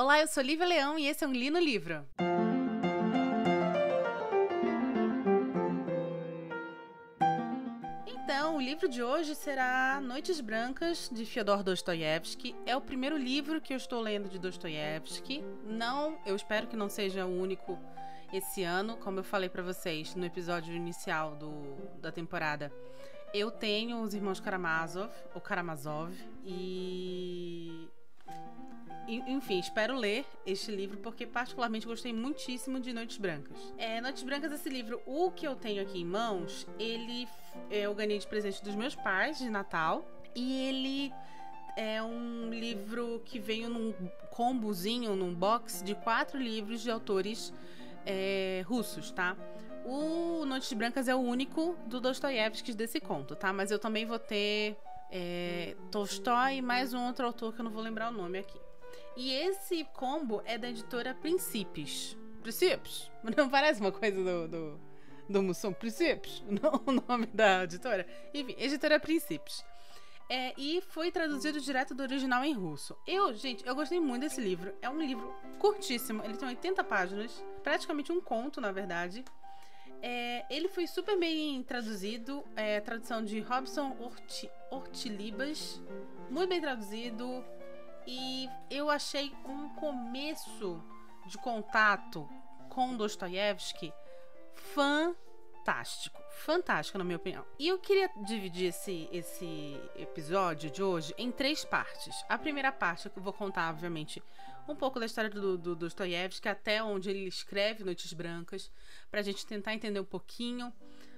Olá, eu sou Lívia Leão e esse é um Li no Livro. Então, o livro de hoje será Noites Brancas, de Fyodor Dostoiévski. É o primeiro livro que eu estou lendo de Dostoiévski. Eu espero que não seja o único esse ano, como eu falei para vocês no episódio inicial da temporada. Eu tenho os irmãos Karamazov, enfim, espero ler este livro porque particularmente gostei muitíssimo de Noites Brancas. Noites Brancas, esse livro, o que eu tenho aqui em mãos, eu ganhei de presente dos meus pais de Natal, e ele é um livro que veio num combozinho, num box de 4 livros de autores russos, tá? O Noites Brancas é o único do Dostoiévski desse conto, tá? Mas eu também vou ter Tolstói e mais um outro autor que eu não vou lembrar o nome aqui. E esse combo é da editora Princípios. Princípios? Não parece uma coisa do Mussum? Princípios? Não, o nome da editora? Enfim, editora Princípios. E foi traduzido direto do original em russo. Gente, eu gostei muito desse livro. É um livro curtíssimo. Ele tem 80 páginas. Praticamente um conto, na verdade. Ele foi super bem traduzido. Tradução de Robson Ortilibas. Muito bem traduzido. E eu achei um começo de contato com Dostoiévski fantástico, na minha opinião. E eu queria dividir esse episódio de hoje em 3 partes. A primeira parte é que eu vou contar, obviamente, um pouco da história do Dostoiévski, até onde ele escreve Noites Brancas, pra gente tentar entender um pouquinho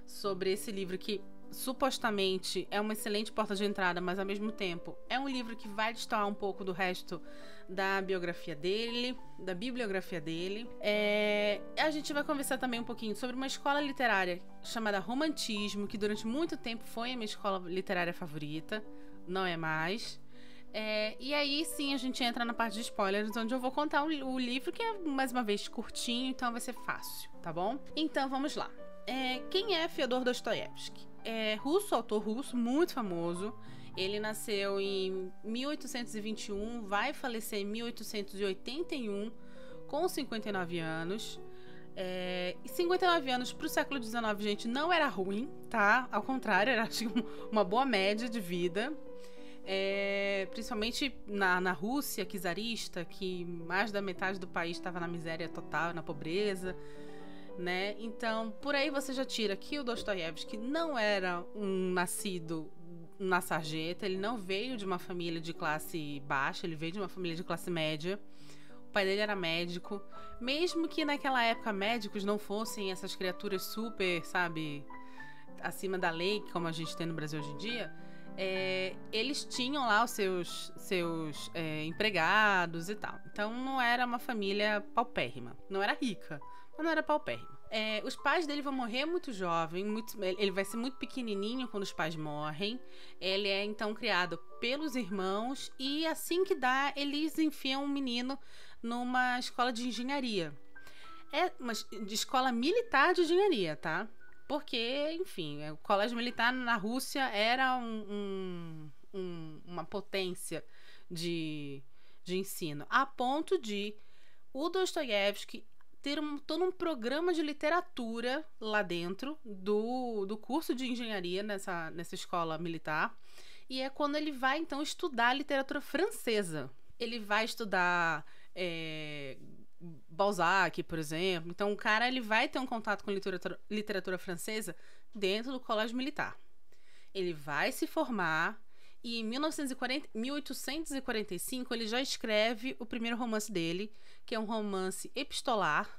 sobre esse livro que supostamente é uma excelente porta de entrada, mas ao mesmo tempo é um livro que vai destoar um pouco do resto da biografia dele, da bibliografia dele. A gente vai conversar também um pouquinho sobre uma escola literária chamada Romantismo, que durante muito tempo foi a minha escola literária favorita, não é mais. E aí sim a gente entra na parte de spoilers, onde eu vou contar o livro, que é mais uma vez curtinho, então vai ser fácil, tá bom? Então vamos lá. Quem é Fyodor Dostoiévski? Russo, autor russo, muito famoso. Ele nasceu em 1821, vai falecer em 1881, com 59 anos. E 59 anos pro século XIX, gente, não era ruim, tá? Ao contrário, era acho, uma boa média de vida. Principalmente na Rússia czarista, que mais da metade do país estava na miséria total, na pobreza, né? Então, por aí você já tira que o Dostoiévski não era um nascido na sarjeta, ele não veio de uma família de classe baixa, ele veio de uma família de classe média. O pai dele era médico, mesmo que naquela época médicos não fossem essas criaturas super, sabe, acima da lei, como a gente tem no Brasil hoje em dia. Eles tinham lá os seus empregados e tal. Então não era uma família paupérrima. Não era rica, mas não era paupérrima. Os pais dele vão morrer muito jovem. Ele vai ser muito pequenininho quando os pais morrem. Ele é então criado pelos irmãos. E assim que dá, eles enfiam um menino numa escola de engenharia. Uma escola militar de engenharia, tá? Porque, enfim, o colégio militar na Rússia era uma potência de ensino, a ponto de o Dostoiévski ter todo um programa de literatura lá dentro do curso de engenharia nessa escola militar. E é quando ele vai, então, estudar literatura francesa. Ele vai estudar Balzac, por exemplo. Então o cara ele vai ter um contato com literatura francesa dentro do colégio militar. Ele vai se formar e em 1845 ele já escreve o primeiro romance dele, que é um romance epistolar.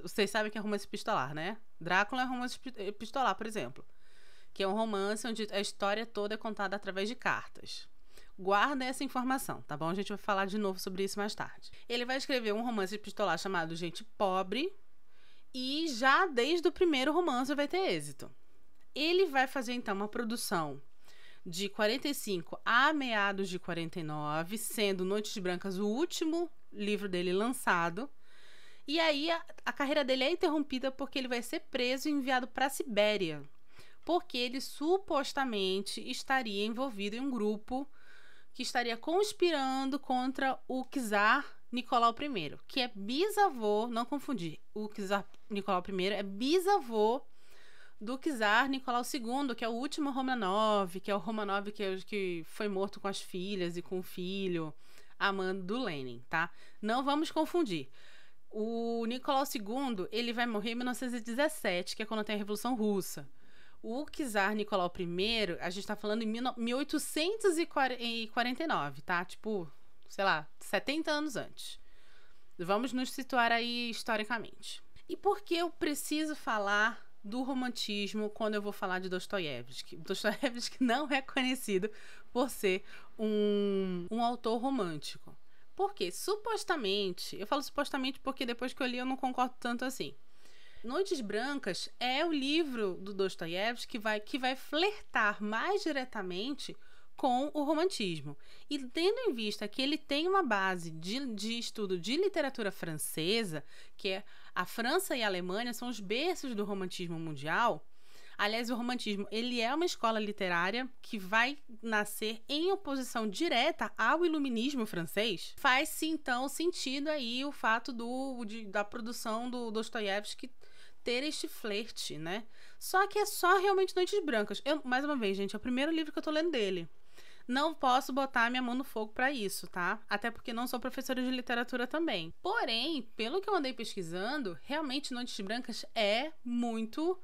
Vocês sabem que é romance epistolar, né? Drácula é um romance epistolar, por exemplo, que é um romance onde a história toda é contada através de cartas. Guarda essa informação, tá bom? A gente vai falar de novo sobre isso mais tarde. Ele vai escrever um romance epistolar chamado Gente Pobre e já desde o primeiro romance vai ter êxito. Ele vai fazer então uma produção de 45 a meados de 49, sendo Noites Brancas o último livro dele lançado. E aí a carreira dele é interrompida porque ele vai ser preso e enviado para a Sibéria, porque ele supostamente estaria envolvido em um grupo que estaria conspirando contra o czar Nicolau I, que é bisavô, não confundir, o czar Nicolau I é bisavô do czar Nicolau II, que é o último Romanov, que é o Romanov que foi morto com as filhas e com o filho, amando do Lenin, tá? Não vamos confundir. O Nicolau II, ele vai morrer em 1917, que é quando tem a Revolução Russa. O czar Nicolau I, a gente tá falando em 1849, tá? Tipo, sei lá, 70 anos antes. Vamos nos situar aí historicamente. E por que eu preciso falar do romantismo quando eu vou falar de Dostoiévski? Dostoiévski não é conhecido por ser um autor romântico. Porque, supostamente, eu falo supostamente porque depois que eu li eu não concordo tanto assim. Noites Brancas é o livro do Dostoiévski que vai flertar mais diretamente com o romantismo. E tendo em vista que ele tem uma base de estudo de literatura francesa, que é a França e a Alemanha são os berços do romantismo mundial. Aliás, o romantismo, ele é uma escola literária que vai nascer em oposição direta ao iluminismo francês. Faz-se, então, sentido aí o fato da produção do Dostoiévski ter este flerte, né? Só que é só realmente Noites Brancas. Mais uma vez, gente, é o primeiro livro que eu tô lendo dele. Não posso botar minha mão no fogo pra isso, tá? Até porque não sou professora de literatura também. Porém, pelo que eu andei pesquisando, realmente Noites Brancas é muito...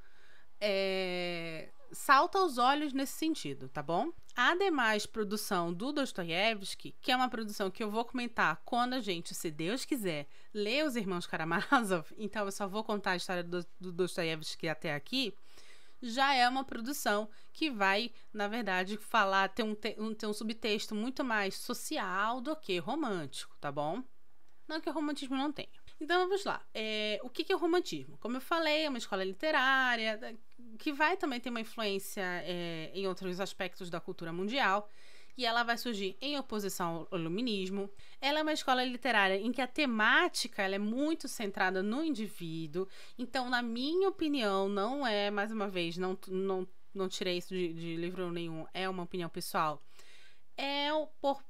salta aos olhos nesse sentido, tá bom? Ademais, produção do Dostoiévski, que é uma produção que eu vou comentar quando a gente, se Deus quiser, ler Os Irmãos Karamazov, então eu só vou contar a história do Dostoiévski até aqui, já é uma produção que vai, na verdade, ter um subtexto muito mais social do que romântico, tá bom? Não que o romantismo não tenha. Então vamos lá. O que é o romantismo? Como eu falei, é uma escola literária que vai também ter uma influência em outros aspectos da cultura mundial. E ela vai surgir em oposição ao iluminismo. Ela é uma escola literária em que a temática ela é muito centrada no indivíduo. Então, na minha opinião, não é, mais uma vez, não tirei isso de livro nenhum, é uma opinião pessoal.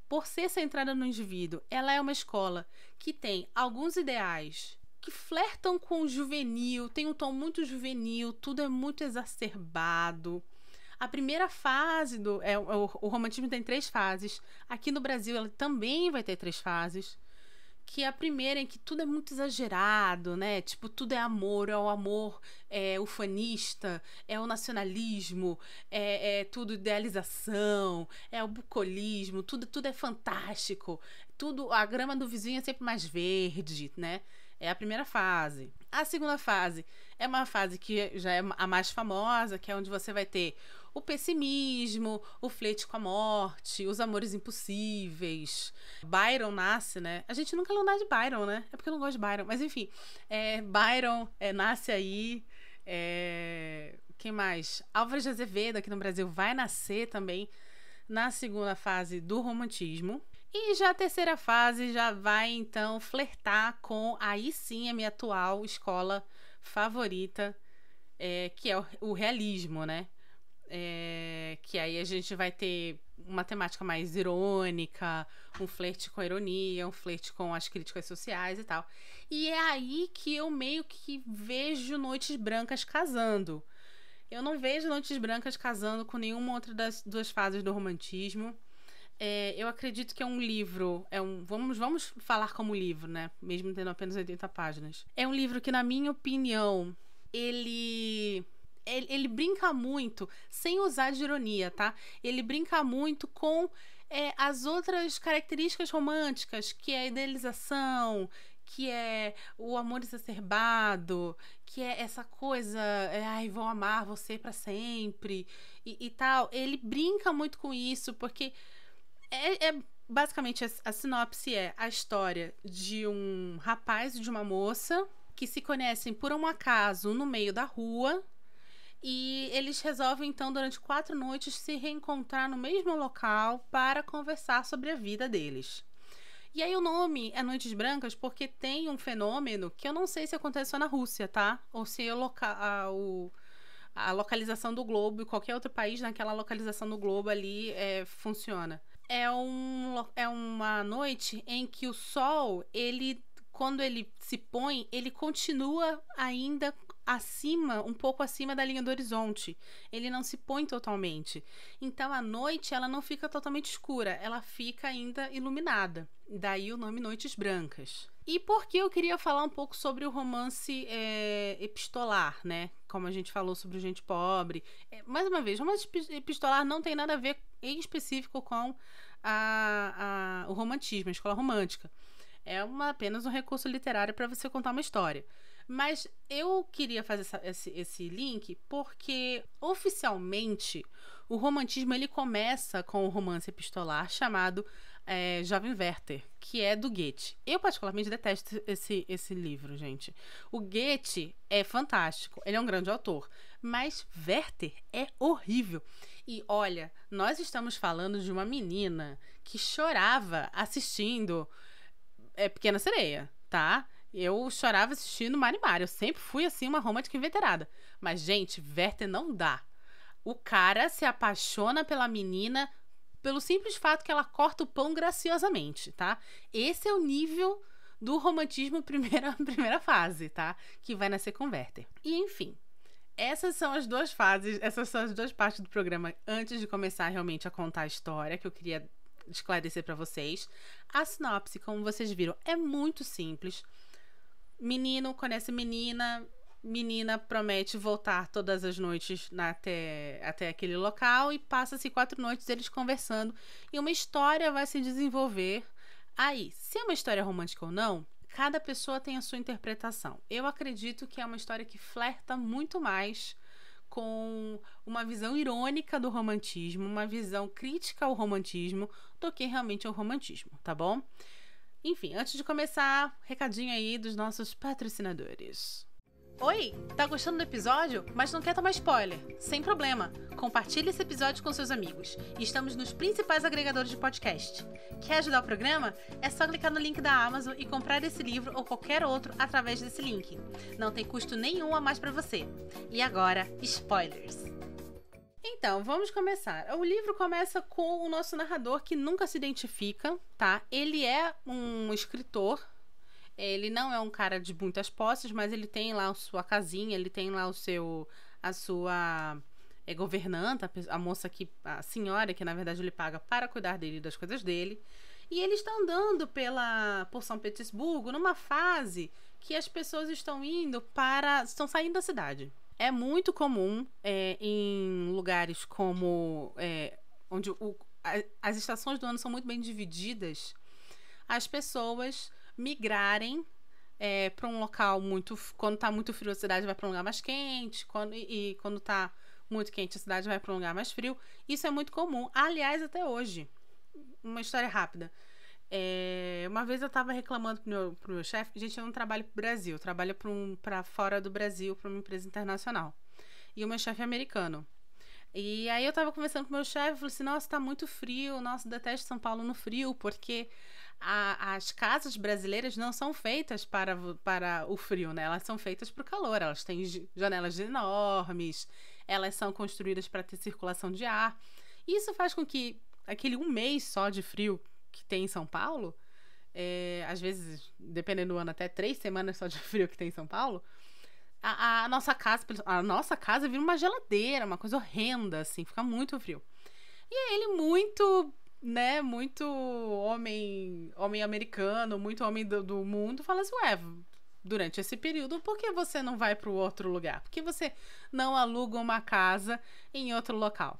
Por ser centrada no indivíduo, ela é uma escola que tem alguns ideais que flertam com o juvenil, tem um tom muito juvenil, tudo é muito exacerbado. A primeira fase o romantismo tem 3 fases. Aqui no Brasil ela também vai ter 3 fases. Que a primeira é que tudo é muito exagerado, né? Tipo, tudo é amor, é o amor ufanista, é o nacionalismo, é tudo idealização, é o bucolismo, tudo é fantástico. A grama do vizinho é sempre mais verde, né? É a primeira fase. A segunda fase é uma fase que já é a mais famosa, que é onde você vai ter o pessimismo, o flerte com a morte, os amores impossíveis. Byron nasce, né? A gente nunca leu nada de Byron, né? É porque eu não gosto de Byron. Mas enfim, Byron nasce aí. Quem mais? Álvares de Azevedo, aqui no Brasil, vai nascer também na segunda fase do romantismo. E já a terceira fase já vai, então, flertar com, aí sim, a minha atual escola favorita, que é o realismo, né? Que aí a gente vai ter uma temática mais irônica, um flerte com a ironia, um flerte com as críticas sociais e tal. E é aí que eu meio que vejo Noites Brancas casando. Eu não vejo Noites Brancas casando com nenhuma outra das 2 fases do romantismo. Eu acredito que é um livro, vamos falar como livro, né? Mesmo tendo apenas 80 páginas. É um livro que, na minha opinião, ele brinca muito, sem usar de ironia, tá? Ele brinca muito com as outras características românticas, que é a idealização, que é o amor exacerbado, que é essa coisa, vou amar você pra sempre, e tal. Ele brinca muito com isso, porque basicamente a sinopse é a história de um rapaz e de uma moça que se conhecem por um acaso no meio da rua. E eles resolvem, então, durante 4 noites, se reencontrar no mesmo local para conversar sobre a vida deles. E aí o nome é Noites Brancas porque tem um fenômeno que eu não sei se acontece só na Rússia, tá? Ou se a localização do globo e qualquer outro país naquela localização do globo ali funciona. é uma noite em que o sol, quando ele se põe, ele continua ainda um pouco acima da linha do horizonte. Ele não se põe totalmente. Então, a noite, ela não fica totalmente escura, ela fica ainda iluminada. Daí o nome Noites Brancas. E por que eu queria falar um pouco sobre o romance epistolar, né? Como a gente falou sobre gente pobre. Mais uma vez, romance epistolar não tem nada a ver em específico com o romantismo, a escola romântica. É apenas um recurso literário para você contar uma história. Mas eu queria fazer esse link porque, oficialmente, o romantismo ele começa com o romance epistolar chamado Jovem Werther, que é do Goethe. Eu, particularmente, detesto esse livro, gente. O Goethe é fantástico, ele é um grande autor, mas Werther é horrível. E, olha, nós estamos falando de uma menina que chorava assistindo Pequena Sereia, tá? Eu chorava assistindo Mari Mari. Eu sempre fui, assim, uma romântica inveterada. Mas, gente, Werther não dá. O cara se apaixona pela menina pelo simples fato que ela corta o pão graciosamente, tá? Esse é o nível do romantismo primeira fase, tá? Que vai nascer com Werther. E, enfim, essas são as duas fases, essas são as duas partes do programa antes de começar realmente a contar a história, que eu queria esclarecer pra vocês. A sinopse, como vocês viram, é muito simples. Menino conhece menina, menina promete voltar todas as noites até aquele local e passa-se 4 noites eles conversando e uma história vai se desenvolver. Aí, se é uma história romântica ou não, cada pessoa tem a sua interpretação. Eu acredito que é uma história que flerta muito mais com uma visão irônica do romantismo, uma visão crítica ao romantismo, do que realmente ao romantismo, tá bom? Enfim, antes de começar, recadinho aí dos nossos patrocinadores. Oi, tá gostando do episódio, mas não quer tomar spoiler? Sem problema, compartilhe esse episódio com seus amigos. Estamos nos principais agregadores de podcast. Quer ajudar o programa? É só clicar no link da Amazon e comprar esse livro ou qualquer outro através desse link. Não tem custo nenhum a mais pra você. E agora, spoilers! Então, vamos começar. O livro começa com o nosso narrador que nunca se identifica, tá? Ele é um escritor, ele não é um cara de muitas posses, mas ele tem lá a sua casinha, ele tem lá a sua governanta, a senhora que na verdade ele paga para cuidar dele e das coisas dele. E ele está andando por São Petersburgo numa fase que as pessoas estão saindo da cidade. É muito comum em lugares como onde as estações do ano são muito bem divididas, as pessoas migrarem para um local quando está muito frio a cidade vai para um lugar mais quente, quando está muito quente a cidade vai para um lugar mais frio. Isso é muito comum, aliás, até hoje. Uma história rápida. Uma vez eu tava reclamando pro meu chefe, gente, eu não trabalho pro Brasil, eu trabalho pra fora do Brasil, pra uma empresa internacional. E o meu chefe é americano. E aí eu tava conversando com o meu chefe, falei assim, nossa, tá muito frio, nossa, detesto São Paulo no frio, porque as casas brasileiras não são feitas para o frio, né? Elas são feitas pro calor, elas têm janelas enormes, elas são construídas para ter circulação de ar. E isso faz com que aquele 1 mês só de frio que tem em São Paulo, às vezes, dependendo do ano, até 3 semanas só de frio que tem em São Paulo, a nossa casa vira uma geladeira, uma coisa horrenda, assim, fica muito frio. E aí ele muito homem americano, muito homem do mundo, fala assim, durante esse período, por que você não vai para o outro lugar? Por que você não aluga uma casa em outro local?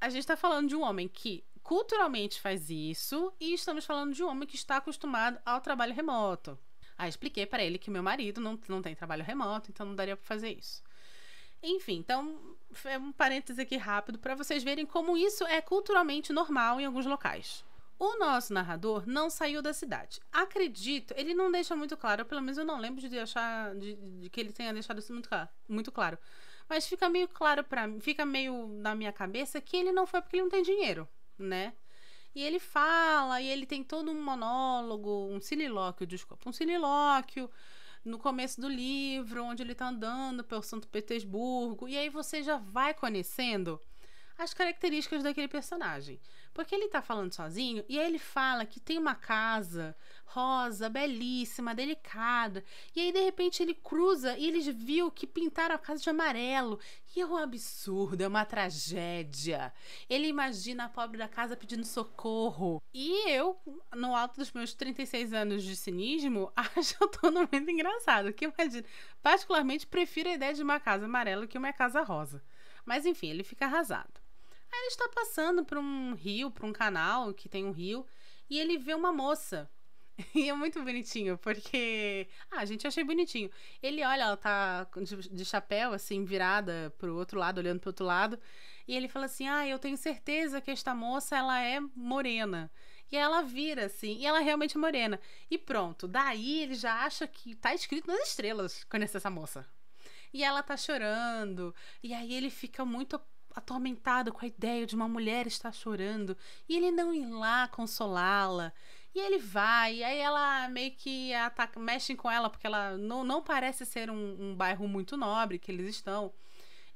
A gente tá falando de um homem que culturalmente faz isso e estamos falando de um homem que está acostumado ao trabalho remoto. Aí expliquei para ele que meu marido não tem trabalho remoto, então não daria para fazer isso. Enfim, então é um parêntese aqui rápido para vocês verem como isso é culturalmente normal em alguns locais. O nosso narrador não saiu da cidade. Acredito, ele não deixa muito claro, pelo menos eu não lembro de que ele tenha deixado isso muito claro. Mas fica meio claro fica meio na minha cabeça que ele não foi porque ele não tem dinheiro, né? E ele fala, e ele tem todo um monólogo, um solilóquio no começo do livro, onde ele tá andando pelo São Petersburgo, e aí você já vai conhecendo as características daquele personagem. Porque ele tá falando sozinho e aí ele fala que tem uma casa rosa, belíssima, delicada. E aí, de repente, ele cruza e eles viu que pintaram a casa de amarelo. E é um absurdo, é uma tragédia. Ele imagina a pobre da casa pedindo socorro. E eu, no alto dos meus 36 anos de cinismo, acho todo muito engraçado. Que imagina, particularmente, prefiro a ideia de uma casa amarela que uma casa rosa. Mas, enfim, ele fica arrasado. Aí ele está passando por um rio, por um canal que tem um rio, e ele vê uma moça. E é muito bonitinho, porque... gente, eu achei bonitinho. Ele olha, ela tá de chapéu, assim, virada pro outro lado, olhando pro outro lado. E ele fala assim, eu tenho certeza que esta moça, ela é morena. E ela vira, assim, e ela é realmente morena. E pronto, daí ele já acha que tá escrito nas estrelas, conhecer essa moça. E ela tá chorando, e aí ele fica muito atormentado com a ideia de uma mulher estar chorando e ele não ir lá consolá-la. E ele vai, e aí ela meio que mexem com ela, porque ela não parece ser um bairro muito nobre que eles estão.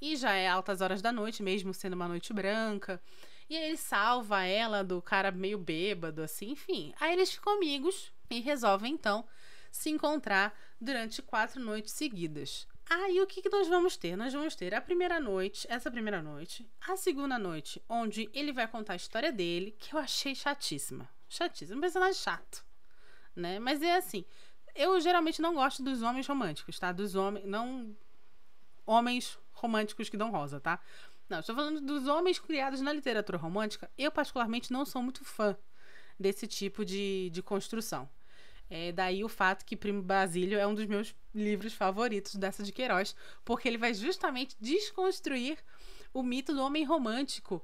E já é altas horas da noite, mesmo sendo uma noite branca. E aí ele salva ela do cara meio bêbado, assim, enfim. Aí eles ficam amigos e resolvem, então, se encontrar durante 4 noites seguidas. E o que nós vamos ter? Nós vamos ter essa primeira noite, a segunda noite, onde ele vai contar a história dele, que eu achei chatíssima. Um personagem chato, né? Mas é assim, eu geralmente não gosto dos homens românticos, tá? Não homens românticos que dão rosa, tá? Não, estou falando dos homens criados na literatura romântica. Eu, particularmente, não sou muito fã desse tipo de construção. Daí o fato que Primo Basílio é um dos meus livros favoritos dessa de Queiroz, porque ele vai justamente desconstruir o mito do homem romântico,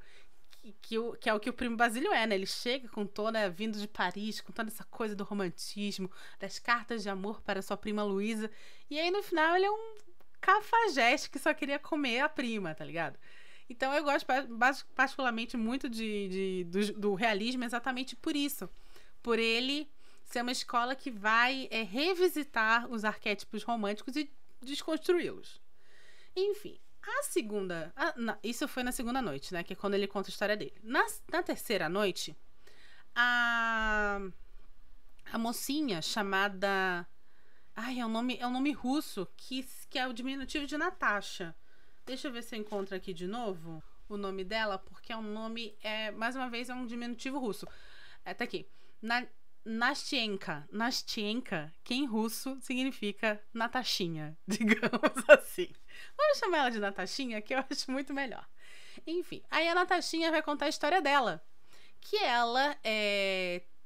que é o que o Primo Basílio é, né? Ele chega com vindo de Paris, com toda essa coisa do romantismo, das cartas de amor para sua prima Luísa, e aí no final ele é um cafajeste que só queria comer a prima, tá ligado? Então eu gosto particularmente muito do realismo exatamente por isso, por ele ser uma escola que vai revisitar os arquétipos românticos e desconstruí-los. Enfim, a segunda... isso foi na segunda noite, né? Que é quando ele conta a história dele. Na terceira noite, a mocinha chamada... é um nome russo, que é o diminutivo de Natasha. Deixa eu ver se eu encontro aqui de novo o nome dela, porque é um nome... mais uma vez, é um diminutivo russo. Tá aqui. Nastienka, que em russo significa Natashinha, digamos assim. Vamos chamar ela de Natashinha, que eu acho muito melhor. Enfim, aí a Natashinha vai contar a história dela. Que ela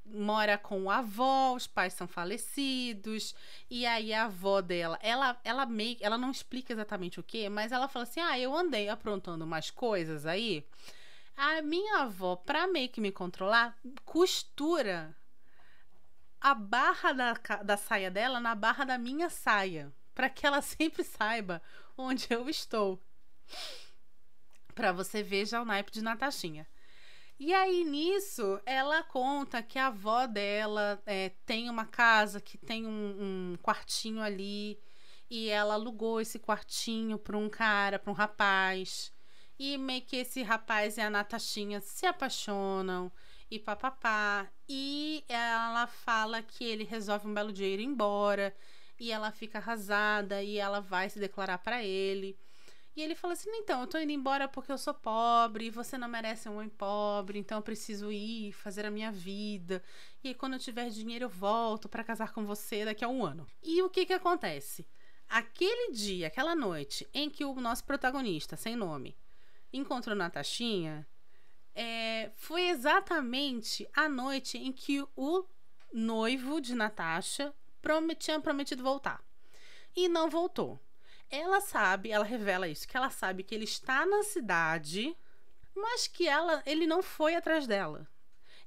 mora com o avó, os pais são falecidos, e aí a avó dela, ela não explica exatamente o que, mas ela fala assim, eu andei aprontando umas coisas aí. A minha avó, pra meio que me controlar, costura a barra da saia dela na barra da minha saia, para que ela sempre saiba onde eu estou. Para você ver já o naipe de Natashinha. E aí nisso ela conta que a avó dela tem uma casa que tem um quartinho ali, e ela alugou esse quartinho para um rapaz, e meio que esse rapaz e a Natashinha se apaixonam e papapá, e ela fala que ele resolve um belo dia ir embora, e ela fica arrasada, e ela vai se declarar pra ele, e ele fala assim, então, eu tô indo embora porque eu sou pobre, você não merece um homem pobre, então eu preciso ir fazer a minha vida, e aí, quando eu tiver dinheiro eu volto pra casar com você daqui a 1 ano. E o que acontece? Aquele dia, aquela noite em que o nosso protagonista, sem nome, encontrou Natashinha, foi exatamente a noite em que o noivo de Natasha tinha prometido voltar. E não voltou. Ela revela isso, que ela sabe que ele está na cidade, mas que ele não foi atrás dela.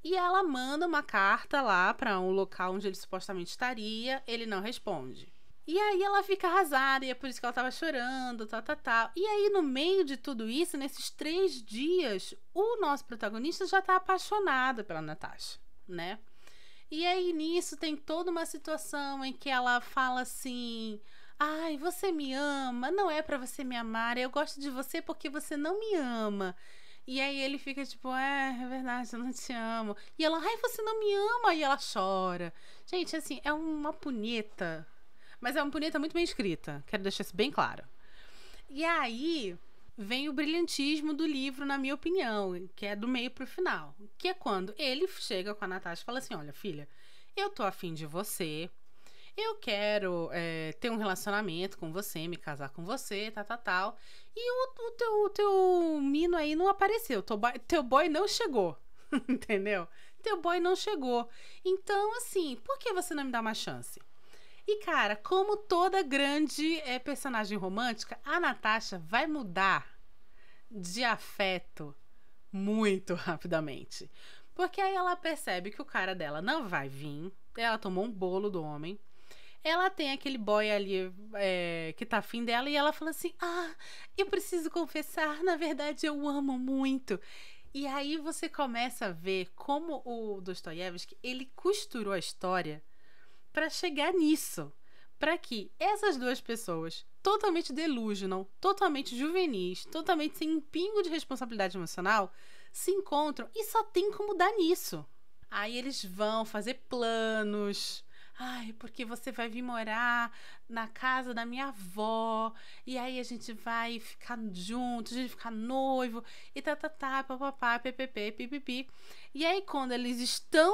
E ela manda uma carta lá para um local onde ele supostamente estaria, ele não responde. E aí ela fica arrasada, e é por isso que ela tava chorando, tal. E aí, no meio de tudo isso, nesses 3 dias, o nosso protagonista já tá apaixonado pela Natasha, né? E aí, nisso, tem toda uma situação em que ela fala assim... você me ama? Não é pra você me amar, eu gosto de você porque você não me ama. E aí ele fica tipo, é verdade, eu não te amo. E ela, ai, você não me ama. E ela chora. Gente, assim, é uma punheta. Mas é uma punheta muito bem escrita. Quero deixar isso bem claro. E aí vem o brilhantismo do livro, na minha opinião, que é do meio pro final. Que é quando ele chega com a Natasha e fala assim, olha, filha, eu tô afim de você. Eu quero ter um relacionamento com você, me casar com você, tal. E o teu mino aí não apareceu. Teu boy não chegou. Entendeu? Teu boy não chegou. Então, assim, por que você não me dá uma chance? E, cara, como toda grande personagem romântica, a Natasha vai mudar de afeto muito rapidamente. Porque aí ela percebe que o cara dela não vai vir. Ela tomou um bolo do homem. Ela tem aquele boy ali que tá afim dela e ela fala assim, eu preciso confessar, na verdade eu amo muito. E aí você começa a ver como o Dostoiévski, ele costurou a história pra chegar nisso. Pra que essas duas pessoas, totalmente delusional, totalmente juvenis, totalmente sem um pingo de responsabilidade emocional, se encontram e só tem como dar nisso. Aí eles vão fazer planos. Ai, porque você vai vir morar na casa da minha avó. E aí a gente vai ficar juntos, a gente vai ficar noivo. E papapá, ppp, pipipi. E aí quando eles estão...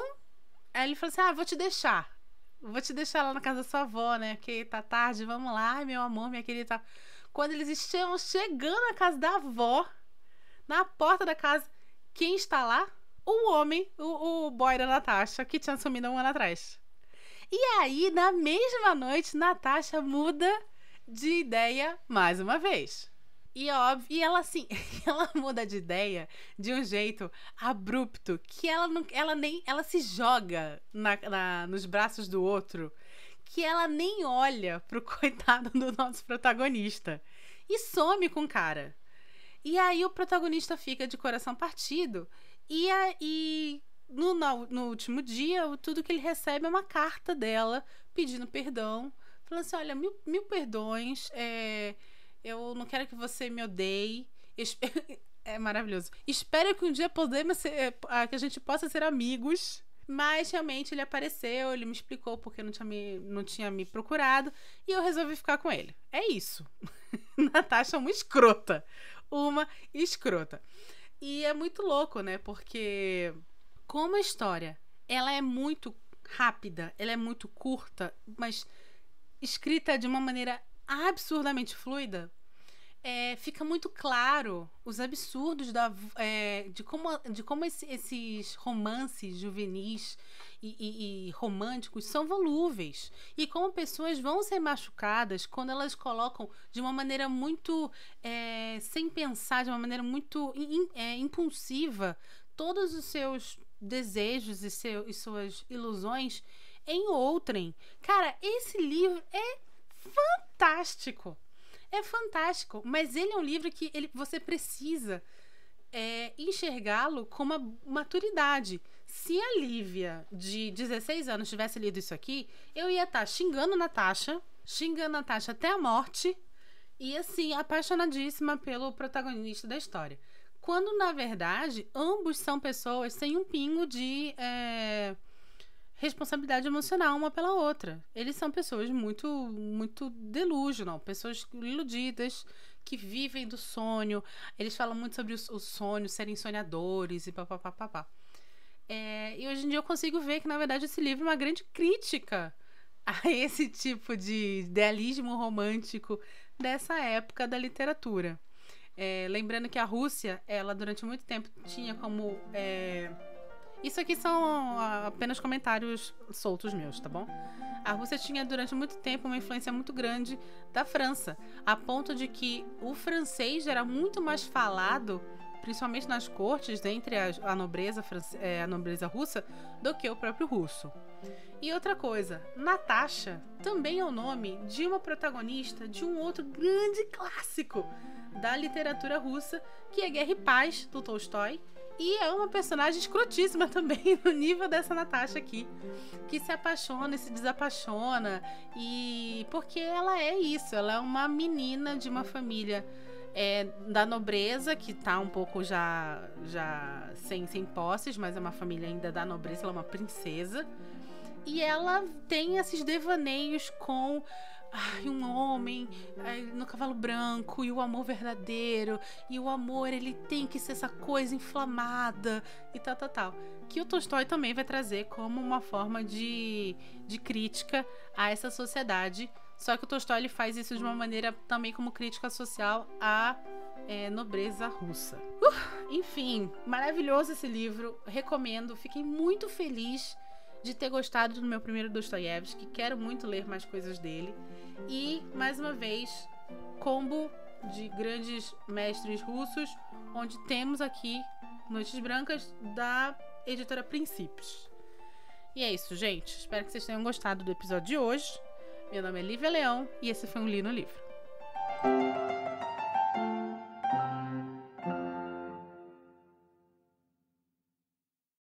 Aí ele fala assim, vou te deixar. Vou te deixar lá na casa da sua avó, né? Porque tá tarde, vamos lá. Ai, meu amor, minha querida. Quando eles estão chegando na casa da avó, na porta da casa, quem está lá? O homem, o boy da Natasha, que tinha sumido um ano atrás. E aí, na mesma noite, Natasha muda de ideia mais uma vez. E óbvio, e ela assim, ela muda de ideia de um jeito abrupto, que ela se joga nos braços do outro, que ela nem olha pro coitado do nosso protagonista. E some com o cara. E aí o protagonista fica de coração partido e no último dia, tudo que ele recebe é uma carta dela pedindo perdão, falando assim, olha, mil perdões, eu não quero que você me odeie, é maravilhoso, espero que um dia que a gente possa ser amigos, mas realmente ele apareceu, ele me explicou porque não tinha me procurado e eu resolvi ficar com ele. É isso. Natasha é uma escrota. E é muito louco, né, porque... Como a história, ela é muito rápida, ela é muito curta, mas escrita de uma maneira absurdamente fluida, fica muito claro os absurdos de como esses romances juvenis e românticos são volúveis. E como pessoas vão ser machucadas quando elas colocam de uma maneira muito sem pensar, de uma maneira muito impulsiva, todos os seus desejos e suas ilusões em outrem. Cara, esse livro é fantástico. É fantástico, mas ele é um livro que você precisa enxergá-lo com uma maturidade. Se a Lívia, de 16 anos, tivesse lido isso aqui, eu ia estar xingando Natasha até a morte e, assim, apaixonadíssima pelo protagonista da história. Quando, na verdade, ambos são pessoas sem um pingo de responsabilidade emocional uma pela outra. Eles são pessoas muito, muito delusional, pessoas iludidas, que vivem do sonho. Eles falam muito sobre os sonhos, serem sonhadores e papapá. E hoje em dia eu consigo ver que, na verdade, esse livro é uma grande crítica a esse tipo de idealismo romântico dessa época da literatura. Lembrando que a Rússia, ela durante muito tempo tinha como... Isso aqui são apenas comentários soltos meus, tá bom? A Rússia tinha durante muito tempo uma influência muito grande da França, a ponto de que o francês era muito mais falado, principalmente nas cortes, entre a nobreza russa, do que o próprio russo. E outra coisa, Natasha também é o nome de uma protagonista de um outro grande clássico da literatura russa, que é Guerra e Paz, do Tolstói. E é uma personagem escrotíssima também, no nível dessa Natasha aqui, que se apaixona e se desapaixona, e porque ela é isso, ela é uma menina de uma família da nobreza, que tá um pouco já sem posses, mas é uma família ainda da nobreza, ela é uma princesa. E ela tem esses devaneios com um homem no cavalo branco e o amor verdadeiro. E o amor, ele tem que ser essa coisa inflamada e tal. Que o Tolstói também vai trazer como uma forma de crítica a essa sociedade. Só que o Tolstói ele faz isso de uma maneira também como crítica social à nobreza russa. Enfim, maravilhoso esse livro. Recomendo. Fiquei muito feliz de ter gostado do meu primeiro Dostoiévski. Quero muito ler mais coisas dele. E, mais uma vez, combo de grandes mestres russos, onde temos aqui Noites Brancas da editora Princípios. E é isso, gente. Espero que vocês tenham gostado do episódio de hoje. Meu nome é Lívia Leão e esse foi um Li no Livro.